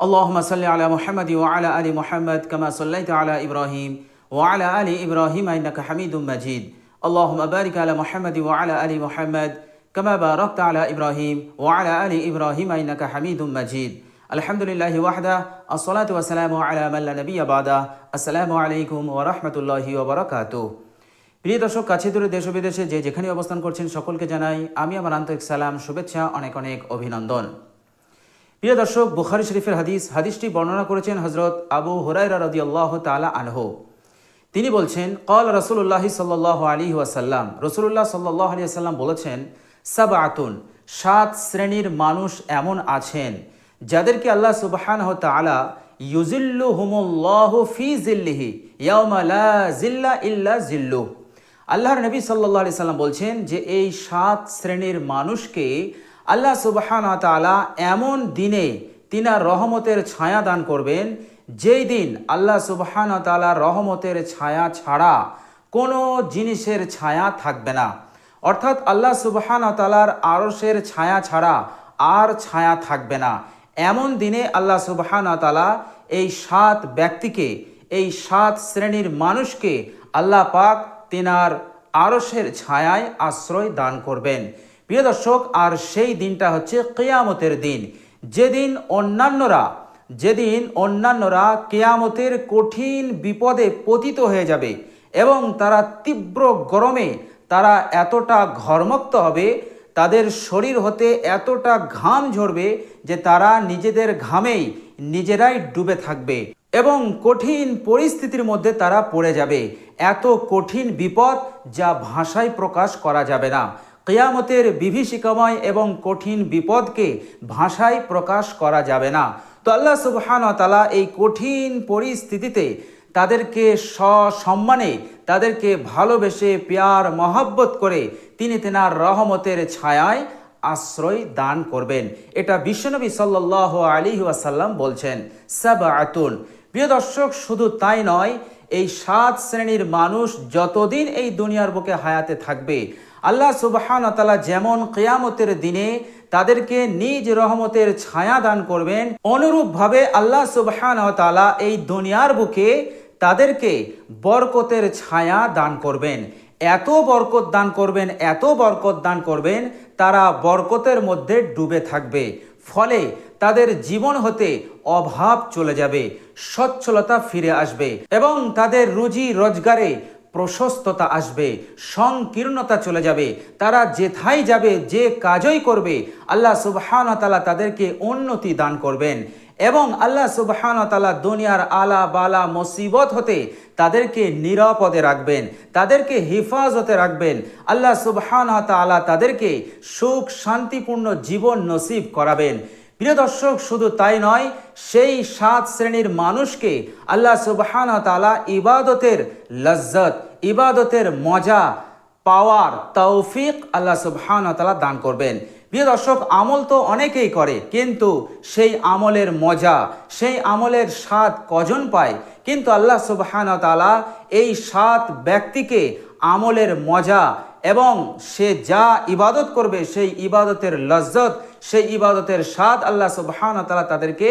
اللهم صل على محمد وعلى آل محمد كما صليت على إبراهيم وعلى آل إبراهيم إنك حميد مجيد اللهم بارك على محمد وعلى آل محمد كما باركت على إبراهيم وعلى آل إبراهيم إنك حميد مجيد الحمد لله وحده الصلاة والسلام على من لا نبي بعده السلام عليكم ورحمة الله وبركاته প্রিয় দর্শক, কাছে দূরে দেশ ও বিদেশে যে যেখানে অবস্থান করছেন সকলকে জানাই আমি আমার আন্তরিক সালাম, শুভেচ্ছা, অনেক অনেক অভিনন্দন। প্রিয় দর্শক, বুখারী শরীফের হাদিসটি বর্ণনা করেছেন হযরত আবু হুরায়রা রাদিয়াল্লাহু তাআলা আনহু। তিনি বলছেন, ক্বাল রাসূলুল্লাহ সাল্লাল্লাহু আলাইহি ওয়াসাল্লাম, রাসূলুল্লাহ সাল্লাল্লাহু আলাইহি ওয়াসাল্লাম বলেছেন, সাবআতুন, 7 শ্রেণীর মানুষ এমন আছেন যাদেরকে আল্লাহ সুবহানাহু ওয়া তাআলা ইউজিল্লুহুমুল্লাহু ফি জিল্লিহি ইয়াওমা লা জিল্লা ইল্লা জিল্লুহ। আল্লাহর নবী সাল্লাল্লাহু আলাইহি সাল্লাম বলছেন যে এই 7 শ্রেণীর মানুষকে আল্লাহ সুবহানাহু ওয়া তাআলা এমন দিনে তিনার রহমতের ছায়া দান করবেন, যেই দিন আল্লাহ সুবহানাহু ওয়া তাআলা রহমতের ছায়া ছাড়া কোনো জিনিসের ছায়া থাকবে না। অর্থাৎ আল্লাহ সুবহানাহু ওয়া তাআলার আরশের ছায়া ছাড়া আর ছায়া থাকবে না। এমন দিনে আল্লাহ সুবহানাহু ওয়া তাআলা এই 7 ব্যক্তিকে, এই 7 শ্রেণীর মানুষকে আল্লাহ পাক তিনার আরশের ছায়ায় আশ্রয় দান করবেন। প্রিয় দর্শক, আর সেই দিনটা হচ্ছে কিয়ামতের দিন, যেদিন অন্যান্যরা কিয়ামতের কঠিন বিপদে পতিত হয়ে যাবে এবং তারা তীব্র গরমে তারা এতটা ঘর্মক্ত হবে, তাদের শরীর হতে এতটা ঘাম ঝরবে যে তারা নিজেদের ঘামেই নিজেরাই ডুবে থাকবে এবং কঠিন পরিস্থিতির মধ্যে তারা পড়ে যাবে। এত কঠিন বিপদ যা ভাষায় প্রকাশ করা যাবে না। কিয়ামতের বিভীষিকাময় এবং কঠিন বিপদকে ভাষায় প্রকাশ করা যাবে না। তো আল্লাহ সুবহানাহু ওয়া তাআলা এই কঠিন পরিস্থিতিতে তাদেরকে সসম্মানে, তাদেরকে ভালোবেসে প্যার মহব্বত করে তিনি তেনার রহমতের ছায়ায় আশ্রয় দান করবেন। এটা বিশ্বনবী সাল্লাল্লাহু আলাইহি ওয়াসাল্লাম বলছেন, সাবআতুন। প্রিয় দর্শক, শুধু তাই নয়, এই 7 শ্রেণীর মানুষ যতদিন এই দুনিয়ার বুকে হায়াতে থাকবে আল্লাহ সুবহানাহু ওয়া তাআলা যেমন কিয়ামতের দিনে তাদেরকে নিজ রহমতের ছায়া দান করবেন, অনুরূপভাবে আল্লাহ সুবহানাহু ওয়া তাআলা এই দুনিয়ার বুকে তাদেরকে বরকতের ছায়া দান করবেন। এত বরকত দান করবেন, তারা বরকতের মধ্যে ডুবে থাকবে। ফলে তাদের জীবন হতে অভাব চলে যাবে, সচ্ছলতা ফিরে আসবে এবং তাদের রুজি রোজগারে প্রশস্ততা আসবে, সংকীর্ণতা চলে যাবে। তারা যেথায় যাবে, যে কাজই করবে, আল্লাহ সুবহানাহু ওয়া তাআলা তাদেরকে উন্নতি দান করবেন এবং আল্লাহ সুবহানাহু ওয়া তাআলা দুনিয়ার আলা বালা মুসিবত হতে তাদেরকে নিরাপদে রাখবেন, তাদেরকে হেফাজতে রাখবেন। আল্লাহ সুবহানাহু ওয়া তাআলা তাদেরকে সুখ শান্তিপূর্ণ জীবন নসিব করাবেন। প্রিয় দর্শক, শুধু তাই নয়, সেই 7 শ্রেণীর মানুষকে আল্লাহ সুবহানাহু ওয়া তাআলা ইবাদতের লজ্জত, ইবাদতের মজা পাওয়ার তৌফিক আল্লাহ সুবহানাহু ওয়া তাআলা দান করবেন। প্রিয় দর্শক, আমল তো অনেকেই করে, কিন্তু সেই আমলের মজা, সেই আমলের স্বাদ কজন পায়? কিন্তু আল্লাহ সুবহানাহু ওয়া তাআলা এই 7 ব্যক্তিকে আমলের মজা এবং সে যা ইবাদত করবে সেই ইবাদতের লজ্জত, সেই ইবাদতের স্বাদ আল্লাহ সুবহানাহু ওয়া তাআলা তাদেরকে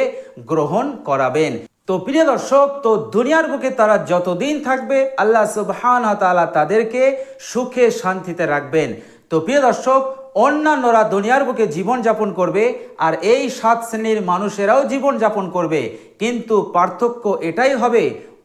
গ্রহণ করাবেন। তো প্রিয় দর্শক, তো দুনিয়ার বুকে তারা যতদিন থাকবে আল্লাহ সুবহানাহু ওয়া তাআলা তাদেরকে সুখে শান্তিতে রাখবেন। তো প্রিয় দর্শক, অন্যান্যরা দুনিয়ার বুকে জীবন যাপন করবে আর এই 7 শ্রেণীর মানুষেরাও জীবন যাপন করবে, কিন্তু পার্থক্য এটাই হবে,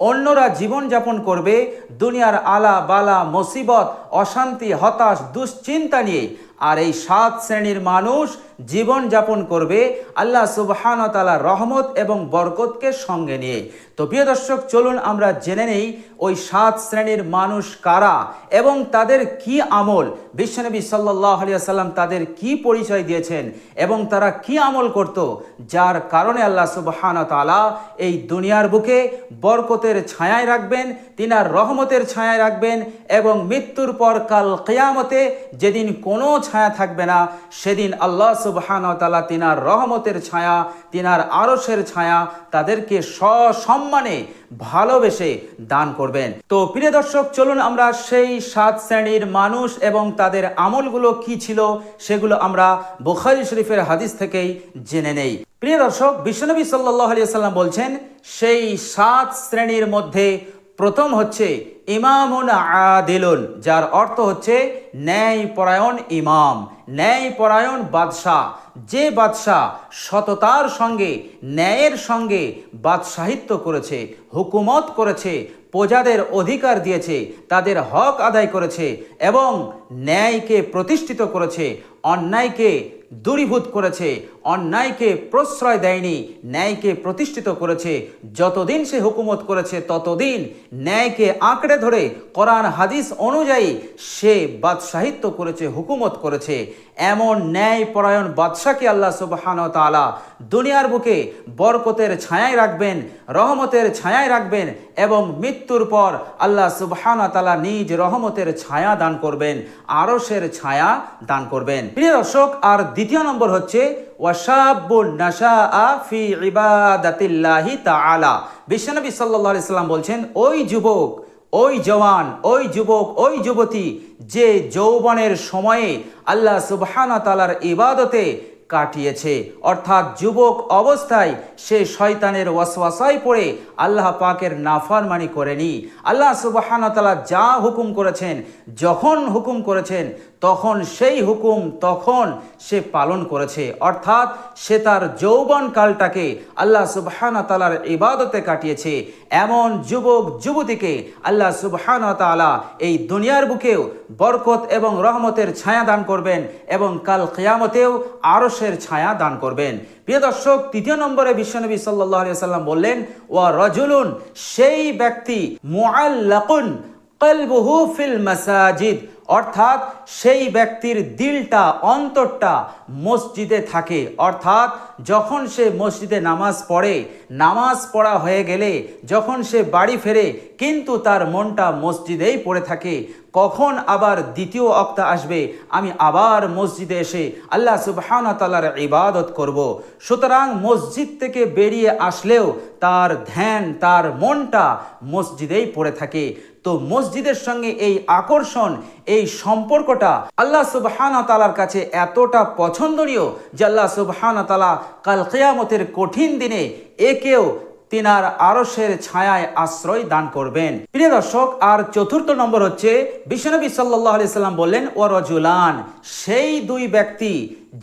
অন্যরা জীবন যাপন করবে দুনিয়ার আলা বালা মুসিবত, অশান্তি, হতাশ, দুশ্চিন্তা নিয়ে, আর এই 7 শ্রেণীর মানুষ জীবন যাপন করবে আল্লাহ সুবহানাহু ওয়া তাআলার রহমত এবং বরকতকে সঙ্গে নিয়ে। তো প্রিয় দর্শক, চলুন আমরা জেনে নেই ওই 7 শ্রেণীর মানুষ কারা এবং তাদের কি আমল, বিশ্বনবী সাল্লাল্লাহু আলাইহি ওয়াসাল্লাম তাদের কি পরিচয় দিয়েছেন এবং তারা কি আমল করত, যার কারণে আল্লাহ সুবহানাহু ওয়া তাআলা এই দুনিয়ার বুকে বরকতের ছায়ায় রাখবেন, তিনার রহমতের ছায়ায় রাখবেন এবং মৃত্যুর পর কাল কিয়ামতে যেদিন কোনো ছায়া থাকবে না। সেদিন আল্লাহ সুবহানাহু ওয়া তাআলা তিনার রহমতের ছায়া, তিনার আরশের ছায়া তাদেরকে সসম্মানে ভালোবেসে দান করবেন। তো প্রিয় দর্শক, চলুন আমরা সেই 7 শ্রেণীর মানুষ এবং তাদের আমলগুলো কি ছিল সেগুলো আমরা বুখারী শরীফের হাদিস থেকেই জেনে নেই। প্রিয় দর্শক, বিশ্বনবী সাল্লাল্লাহু আলাইহি ওয়াসাল্লাম বলছেন, সেই 7 শ্রেণীর মধ্যে প্রথম হচ্ছে ইমামুন আদিলুন, যার অর্থ হচ্ছে ন্যায়পরায়ণ ইমাম, ন্যায়পরায়ণ বাদশাহ। যে বাদশাহ সততার সঙ্গে, ন্যায়ের সঙ্গে বাদশাহিত্ব করেছে, হুকুমত করেছে, প্রজাদের অধিকার দিয়েছে, তাদের হক আদায় করেছে এবং ন্যায়কে প্রতিষ্ঠিত করেছে, অন্যায়কে দূরীভূত করেছে, অন্যায়কে প্রশ্রয় দেয়নি, ন্যায়কে প্রতিষ্ঠিত করেছে। যতদিন সে হুকুমত করেছে ততদিন ন্যায়কে আঁকড়ে ধরে কোরআন হাদিস অনুযায়ী সে বাদশাহিত্ব করেছে, হুকুমত করেছে। এমন ন্যায়পরায়ণ বাদশাকে আল্লাহ সুবহানাহু ওয়া তাআলা দুনিয়ার বুকে বরকতের ছায়ায় রাখবেন, রহমতের ছায়ায় রাখবেন এবং মৃত্যুর পর আল্লাহ সুবহানাহু ওয়া তাআলা নিজ রহমতের ছায়া দান করবেন, আরশের ছায়া দান করবেন। প্রিয় দর্শক, আর দ্বিতীয় নম্বর হচ্ছে ওয়াশাবুন নাশাআ ফি ইবাদাতিল্লাহি তাআলা। বিশ্বনবী সাল্লাল্লাহু আলাইহি সাল্লাম বলছেন, ওই যুবক, ওই জওয়ান, ওই যুবক, ওই যুবতী যে যৌবনের সময়ে আল্লাহ সুবহানাহু ওয়া তাআলার ইবাদতে কাটিয়েছে, অর্থাৎ যুবক অবস্থায় সে শয়তানের ওয়াসওয়াসায় পড়ে আল্লাহ পাকের নাফরমানি করেনি। আল্লাহ সুবহানাহু ওয়া তাআলা যা হুকুম করেছেন, যখন হুকুম করেছেন তখন সেই হুকুম তখন সে পালন করেছে, অর্থাৎ সে তার যৌবনকালটাকে আল্লাহ সুবহানাহু ওয়া তাআলার ইবাদতে কাটিয়েছে। এমন যুবক যুবতীকে আল্লাহ সুবহানাহু ওয়া তাআলা এই দুনিয়ার বুকেও বরকত এবং রহমতের ছায়া দান করবেন এবং কাল কিয়ামতেও আরশের ছায়া দান করবেন। প্রিয় দর্শক, তৃতীয় নম্বরে বিশ্বনবী সাল্লাল্লাহু আলাইহি ওয়াসাল্লাম বললেন, ওয়া রাজুলুন, সেই ব্যক্তি মুআল্লাকুন কলবুহু ফিল মাসাজিদ, অর্থাৎ সেই ব্যক্তির দিলটা, অন্তরটা মসজিদে থাকে। অর্থাৎ যখন সে মসজিদে নামাজ পড়ে, নামাজ পড়া হয়ে গেলে যখন সে বাড়ি ফেরে কিন্তু তার মনটা মসজিদেই পড়ে থাকে। কখন আবার দ্বিতীয় ওয়াক্ত আসবে, আমি আবার মসজিদে এসে আল্লাহ সুবহানাহু ওয়া তাআলার ইবাদত করব। সুতরাং মসজিদ থেকে বেরিয়ে আসলেও তার ধ্যান, তার মনটা মসজিদেই পড়ে থাকে। তো মসজিদের সঙ্গে এই আকর্ষণ, এই সম্পর্কটা আল্লাহ সুবহানাহু ওয়া তাআলার কাছে এতটা পছন্দনীয় যে আল্লাহ সুবহানাহু ওয়া তাআলা কাল কিয়ামতের কঠিন দিনে একেও তিনার আরশের ছায়ায় আশ্রয় দান করবেন। প্রিয় দর্শক, আর চতুর্থ নম্বর হচ্ছে বিশ্বনবী সাল্লাল্লাহু আলাইহি সাল্লাম বললেন, ওয়া রাজুলান, সেই দুই ব্যক্তি,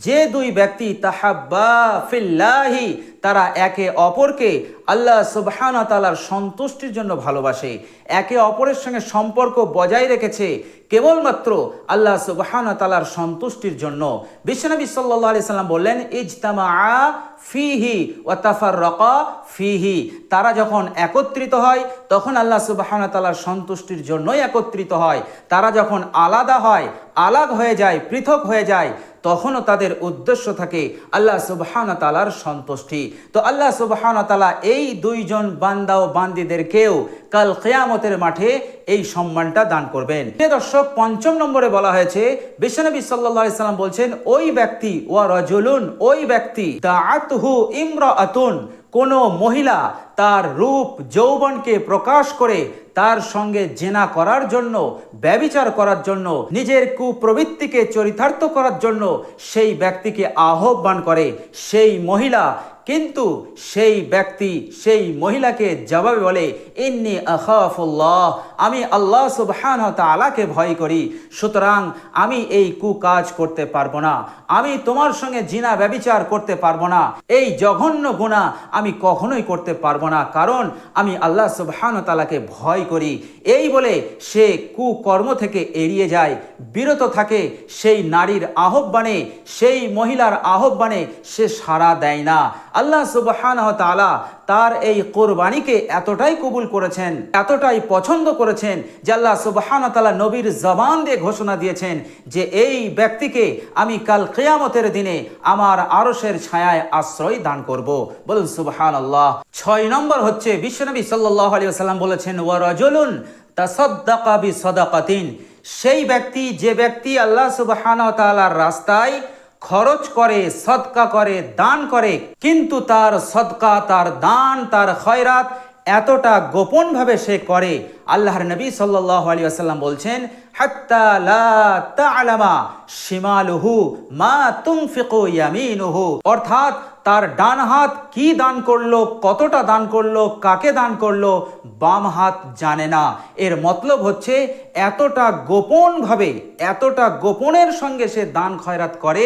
যে দুই ব্যক্তি তাহাব্বা ফিল্লাহি, তারা একে অপরকে আল্লাহ সুবহানাহু ওয়া তাআলার সন্তুষ্টির জন্য ভালোবাসে, একে অপরের সঙ্গে সম্পর্ক বজায় রেখেছে কেবলমাত্র আল্লাহ সুবহানাহু ওয়া তাআলার সন্তুষ্টির জন্য। বিশ্বনবী সাল্লাল্লাহু আলাইহি সাল্লাম বললেন, ইজতামাআ ফিহি ওয়া তাফাররাকা ফিহি, তারা যখন একত্রিত হয় তখন আল্লাহ সুবহানাহু ওয়া তাআলার সন্তুষ্টির জন্যই একত্রিত হয়। তারা যখন আলাদা হয়, আলাগ হয়ে যায়, পৃথক হয়ে যায়, তখনও তাদের উদ্দেশ্য থাকে আল্লাহ সুবহানাহু ওয়া তাআলার সন্তুষ্টি। তো আল্লাহ সুবহানাহু ওয়া তাআলা এই দুইজন বান্দা ও বান্দীদেরকেও কাল কিয়ামতের মাঠে এই সম্মানটা দান করবেন। প্রিয় দর্শক, পঞ্চম নম্বরে বলা হয়েছে, বিশ্বনবী সাল্লাল্লাহু আলাইহি সাল্লাম বলছেন, ওই ব্যক্তি, ওয়া রাজুলুন, ওই ব্যক্তি দাআতহু ইমরাআতুন, কোন মহিলা তার রূপ যৌবনকে প্রকাশ করে তার সঙ্গে জেনা করার জন্য, ব্যভিচার করার জন্য, নিজের কুপ্রবৃত্তিকে চরিতার্থ করার জন্য সেই ব্যক্তিকে আহ্বান করে, সেই মহিলা কিন্তু সেই ব্যক্তি সেই মহিলাকে জবাবে বলে, ইন্নী আখাফুল্লাহ, আমি আল্লাহ সুবহানাহু ওয়া তাআলাকে ভয় করি, সুতরাং আমি এই কুকাজ করতে পারবো না, আমি তোমার সঙ্গে জিনা ব্যভিচার করতে পারবো না, এই জঘন্য গুনাহ আমি কখনোই করতে পারবো না, কারণ আমি আল্লাহ সুবহানাহু ওয়া তাআলাকে ভয় করি। এই বলে সে কুকর্ম থেকে এড়িয়ে যায়, বিরত থাকে। সেই নারীর আহ্বানে, সেই মহিলার আহ্বানে সে সাড়া দেয় না। আল্লাহ সুবহানাহু ওয়া তাআলা তার এই কোরবানিকে এতটাই কবুল করেছেন, এতটাই পছন্দ করেছেন যে আল্লাহ সুবহানাহু ওয়া তাআলা নবীর জবান দিয়ে ঘোষণা দিয়েছেন যে এই ব্যক্তিকে আমি কাল কিয়ামতের দিনে আমার আরশের ছায়ায় আশ্রয় দান করব। বলুন সুবহানাল্লাহ। 6 নম্বর হচ্ছে বিশ্বনবী সাল্লাল্লাহু আলাইহি ওয়াসাল্লাম বলেছেন, ওয়া রাজুলুন তাসাদ্দাকা বিসাদাকাতিন, সেই ব্যক্তি যে ব্যক্তি আল্লাহ সুবহানাহু ওয়া তাআলার রাস্তায় খরচ করে, সদকা করে, দান করে, কিন্তু তার সদকা, তার দান, তার খয়রাত এতটা গোপনভাবে সে করে, আল্লাহর নবী সাল্লাল্লাহু আলাইহি ওয়াসাল্লাম বলছেন, হাত্তা লা তা'লামা শিমালুহু মা তুনফিকু ইয়ামিনুহু, অর্থাৎ তার ডান হাত কি দান করলো, কতটা দান করলো, কাকে দান করলো, বাম হাত জানে না। এর মতলব হচ্ছে এতটা গোপনভাবে, এতটা গোপনের সঙ্গে সে দান খয়রাত করে,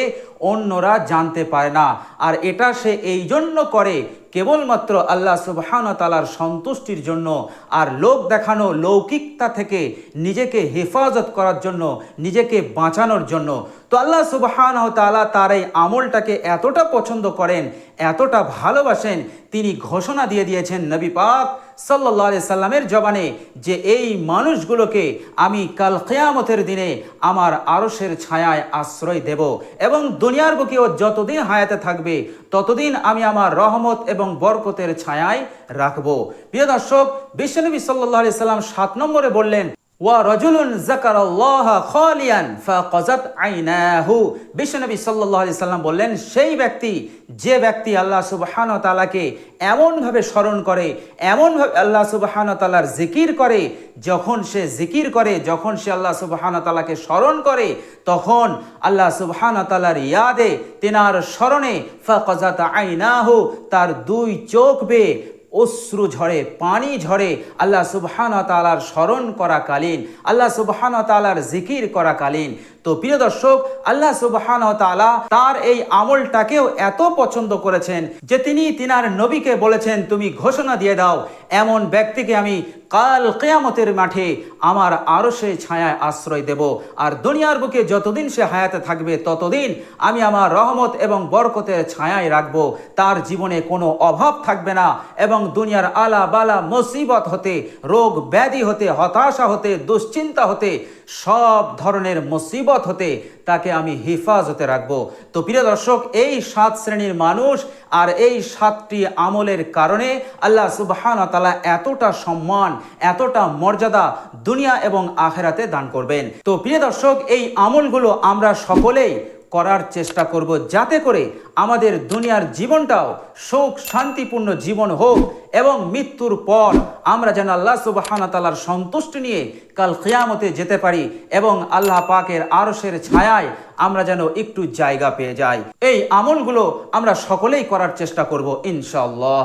অন্যরা জানতে পারে না। আর এটা সে এই জন্য করে কেবলমাত্র আল্লাহ সুবহানাহু ওয়া তাআলার সন্তুষ্টির জন্য, আর লোক দেখানো, লৌকিকতা থেকে নিজেকে হেফাজত করার জন্য, নিজেকে বাঁচানোর জন্য। তো আল্লাহ সুবহানাহু ওয়া তাআলা তার এই আমলটাকে এতটা পছন্দ করেন, এতটা ভালোবাসেন, তিনি ঘোষণা দিয়ে দিয়েছেন নবী পাক সাল্লাল্লাহু আলাইহি সাল্লামের জবানে যে এই মানুষগুলোকে আমি কাল কিয়ামতের দিনে আমার আরশের ছায়ায় আশ্রয় দেব, এবং দুনিয়ার বুকেও যতদিন হায়াতে থাকবে ততদিন আমি আমার রহমত এবং বরকতের ছায়ায় রাখবো। প্রিয় দর্শক, বিশ্বনবী সাল্লাল্লাহু আলাইহি সাল্লাম 7 নম্বরে বললেন, ওয়া রাজুলুন যাকারাল্লাহ খালিয়ান ফাকাযাত আইনাহু। বিশ্বনবী সাল্লাল্লাহু আলাইহি সাল্লাম বললেন, সেই ব্যক্তি যে ব্যক্তি আল্লাহ সুবহানাহু ওয়া তাআলাকে এমনভাবে স্মরণ করে, এমনভাবে আল্লাহ সুবহানাহু ওয়া তাআলার জিকির করে, যখন সে জিকির করে, যখন সে আল্লাহ সুবহানাহু ওয়া তাআলাকে স্মরণ করে, তখন আল্লাহ সুবহানাহু ওয়া তাআলার ইয়াদে, তেনার স্মরণে, ফাকাযাত আইনাহু, তার দুই চোখ বেয়ে অশ্রু ঝরে, পানি ঝরে, আল্লাহ সুবহানাহু ওয়া তাআলার স্মরণ করাকালীন, আল্লাহ সুবহানাহু ওয়া তাআলার জিকির করাকালীন। তো প্রিয় দর্শক, আল্লাহ সুবহানাহু ওয়া তাআলা তার এই আমলটাকেও এত পছন্দ করেছেন যে তিনি তিনার নবীকে বলেছেন, তুমি ঘোষণা দিয়ে দাও, এমন ব্যক্তিকে আমি কাল কিয়ামতের মাঠে আমার আরশে ছায়ায় আশ্রয় দেব, আর দুনিয়ার বুকে যতদিন সে হায়াতে থাকবে ততদিন আমি আমার রহমত এবং বরকতের ছায়ায় রাখবো। তার জীবনে কোনো অভাব থাকবে না, এবং দুনিয়ার আলা বালা মুসিবত হতে, রোগ ব্যাধি হতে, হতাশা হতে, দুশ্চিন্তা হতে, সব ধরনের মুসিবত হতে তাকে আমি হেফাজতে রাখবো। তো প্রিয় দর্শক, এই 7 শ্রেণীর মানুষ আর এই 7টি আমলের কারণে আল্লাহ সুবহানাহু ওয়া তাআলা এতটা সম্মান, এতটা মর্যাদা দুনিয়া এবং আখিরাতে দান করবেন। তো প্রিয় দর্শক, এই আমলগুলো আমরা সকলেই করার চেষ্টা করব, যাতে করে আমাদের দুনিয়ার জীবনটাও সুখ শান্তিপূর্ণ জীবন হোক, এবং মৃত্যুর পর আমরা যেন আল্লাহ সুবহানাহু ওয়া তাআলার সন্তুষ্টি নিয়ে কাল কিয়ামতে যেতে পারি, এবং আল্লাহ পাকের আরশের ছায়ায় আমরা যেন একটু জায়গা পেয়ে যাই। এই আমলগুলো আমরা সকলেই করার চেষ্টা করব ইনশাআল্লাহ।